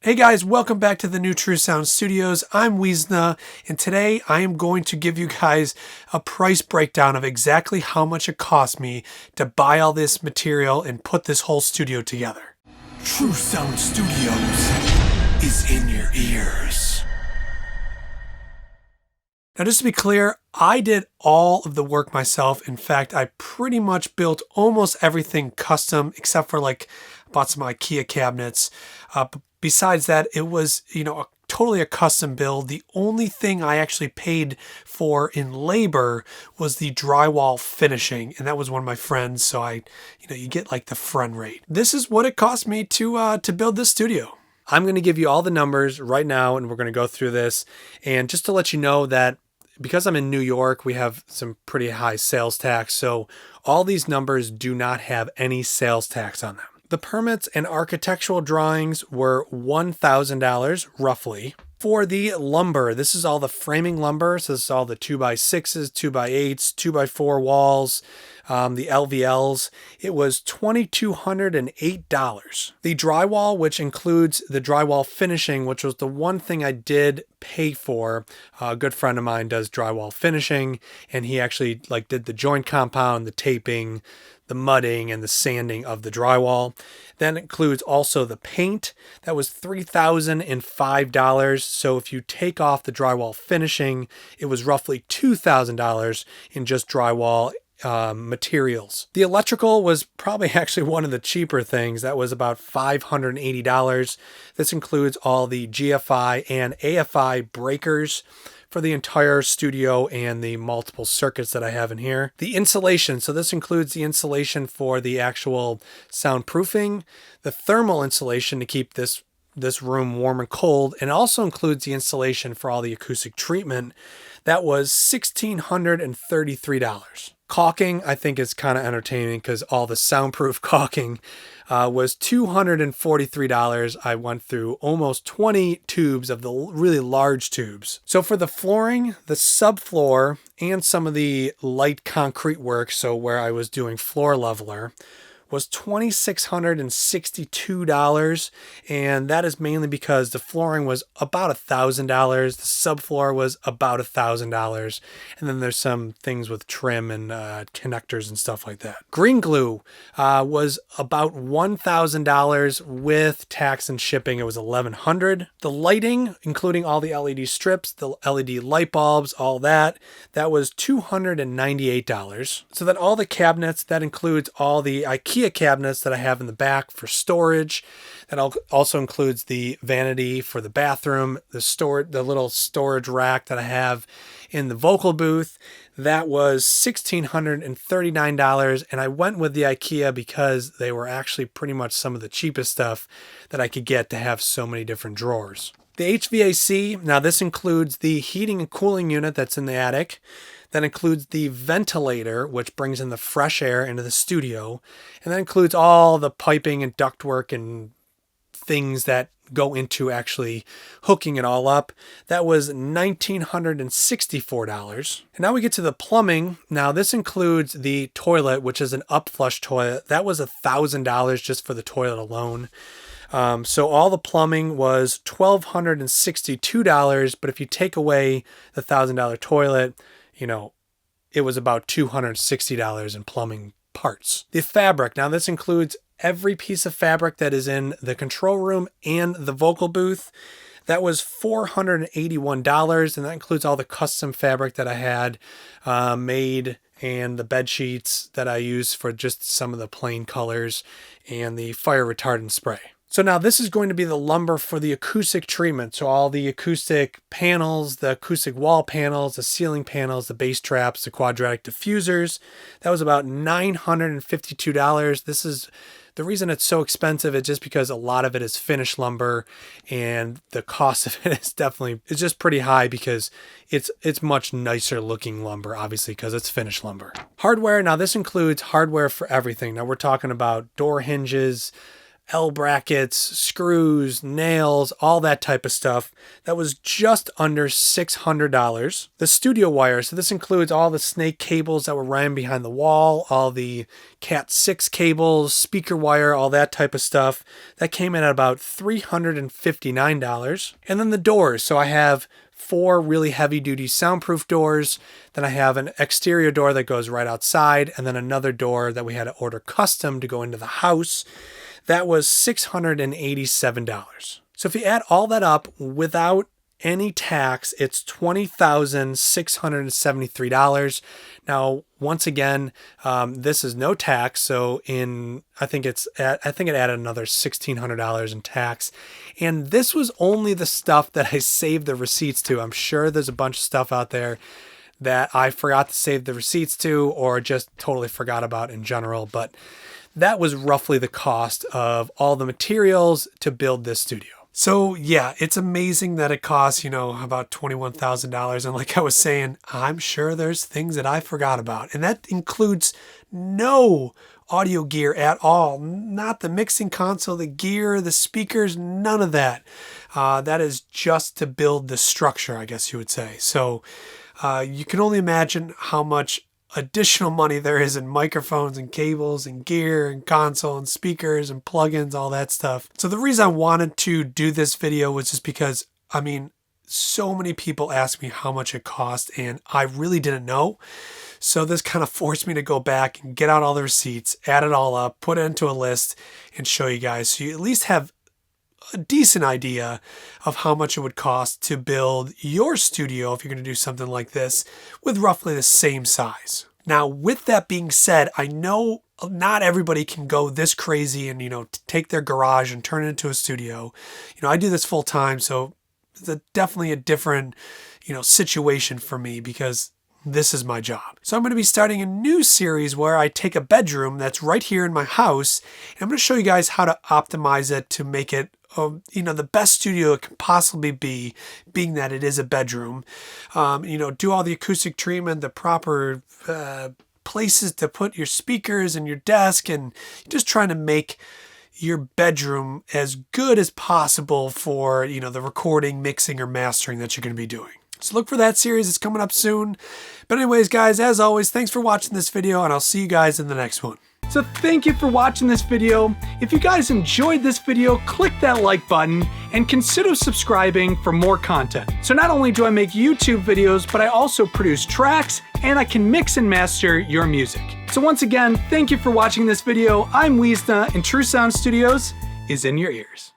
Hey guys, welcome back to the New True Sound Studios. I'm Weezna, and today I am going to give you guys a price breakdown of exactly how much it cost me to buy all this material and put this whole studio together. True Sound Studios is in your ears. Now, just to be clear, I did all of the work myself. In fact, I pretty much built almost everything custom, except for I bought some IKEA cabinets. But besides that, it was, totally a custom build. The only thing I actually paid for in labor was the drywall finishing, and that was one of my friends. So you get the friend rate. This is what it cost me to build this studio. I'm going to give you all the numbers right now, and we're going to go through this. And just to let you know that because I'm in New York, we have some pretty high sales tax. So all these numbers do not have any sales tax on them. The permits and architectural drawings were $1,000 roughly. For the lumber, this is all the framing lumber. So this is all the 2x6s, 2x8s, 2x4 walls, the LVLs. It was $2,208. The drywall, which includes the drywall finishing, which was the one thing I did pay for. A good friend of mine does drywall finishing, and he actually did the joint compound, the taping, the mudding, and the sanding of the drywall. That includes also the paint. That was $3,005. So if you take off the drywall finishing, it was roughly $2,000 in just drywall materials. The electrical was probably actually one of the cheaper things. That was about $580. This includes all the GFI and AFI breakers for the entire studio and the multiple circuits that I have in here. The insulation, so this includes the insulation for the actual soundproofing, the thermal insulation to keep this room warm and cold, and also includes the insulation for all the acoustic treatment. That was $1,633. Caulking, I think, is kind of entertaining because all the soundproof caulking was $243. I went through almost 20 tubes of the really large tubes. So for the flooring, the subfloor, and some of the light concrete work, so where I was doing floor leveler, was $2,662, and that is mainly because the flooring was about $1,000, the subfloor was about $1,000, and then there's some things with trim and connectors and stuff like that. Green glue was about $1,000 with tax and shipping. It was $1,100. The lighting, including all the LED strips, the LED light bulbs, all that was $298. So then all the cabinets, that includes all the IKEA cabinets that I have in the back for storage. That also includes the vanity for the bathroom, the little storage rack that I have in the vocal booth. That was $1,639, and I went with the IKEA because they were actually pretty much some of the cheapest stuff that I could get to have so many different drawers. The HVAC, now this includes the heating and cooling unit that's in the attic. That includes the ventilator, which brings in the fresh air into the studio. And that includes all the piping and ductwork and things that go into actually hooking it all up. That was $1,964. And now we get to the plumbing. Now this includes the toilet, which is an upflush toilet. That was $1,000 just for the toilet alone. So all the plumbing was $1,262, but if you take away the $1,000 toilet, it was about $260 in plumbing parts. The fabric, now this includes every piece of fabric that is in the control room and the vocal booth. That was $481, and that includes all the custom fabric that I had made, and the bed sheets that I use for just some of the plain colors, and the fire retardant spray. So now this is going to be the lumber for the acoustic treatment. So all the acoustic panels, the acoustic wall panels, the ceiling panels, the bass traps, the quadratic diffusers. That was about $952. This is the reason it's so expensive is just because a lot of it is finished lumber, and the cost of it is it's just pretty high because it's much nicer looking lumber, obviously, because it's finished lumber. Hardware, now this includes hardware for everything. Now we're talking about door hinges, L brackets, screws, nails, all that type of stuff. That was just under $600. The studio wire, so this includes all the snake cables that were ran behind the wall, all the Cat 6 cables, speaker wire, all that type of stuff. That came in at about $359. And then the doors. So I have 4 really heavy duty soundproof doors. Then I have an exterior door that goes right outside, and then another door that we had to order custom to go into the house. That was $687. So if you add all that up without any tax, it's $20,673. Now, once again, this is no tax. So I think it added another $1,600 in tax. And this was only the stuff that I saved the receipts to. I'm sure there's a bunch of stuff out there that I forgot to save the receipts to, or just totally forgot about in general. But that was roughly the cost of all the materials to build this studio. So yeah, it's amazing that it costs, about $21,000. And like I was saying, I'm sure there's things that I forgot about. And that includes no audio gear at all. Not the mixing console, the gear, the speakers, none of that. That is just to build the structure, I guess you would say. So you can only imagine how much additional money there is in microphones and cables and gear and console and speakers and plugins, all that stuff. So the reason I wanted to do this video was just because, so many people ask me how much it cost and I really didn't know. So this kind of forced me to go back and get out all the receipts, add it all up, put it into a list and show you guys. So you at least have a decent idea of how much it would cost to build your studio if you're going to do something like this with roughly the same size. Now, with that being said, I know not everybody can go this crazy and, take their garage and turn it into a studio. I do this full time, so it's definitely a different, situation for me because this is my job. So I'm going to be starting a new series where I take a bedroom that's right here in my house, and I'm going to show you guys how to optimize it to make it the best studio it can possibly be, being that it is a bedroom. Do all the acoustic treatment, the proper places to put your speakers and your desk, and just trying to make your bedroom as good as possible for, the recording, mixing, or mastering that you're going to be doing. So look for that series. It's coming up soon. But anyways, guys, as always, thanks for watching this video, and I'll see you guys in the next one. So thank you for watching this video. If you guys enjoyed this video, click that like button and consider subscribing for more content. So not only do I make YouTube videos, but I also produce tracks and I can mix and master your music. So once again, thank you for watching this video. I'm Weezna, and True Sound Studios is in your ears.